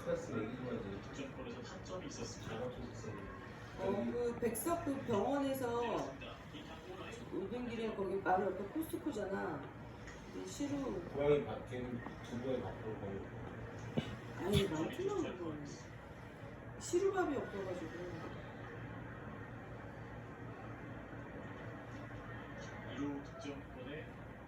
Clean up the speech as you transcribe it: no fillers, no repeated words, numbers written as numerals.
스트레스 얘기만 이제 득점권에서 타점이 있었습니다. 자가 좀 있어요. 그 백석 그 병원에서 울릉길에 거기 바로 옆에 코스트코잖아. 이 시루 고양이 걔는 두부에 밥으로 먹고 아니 많구나 그거. 시루밥이 없어가지고. 2루 득점권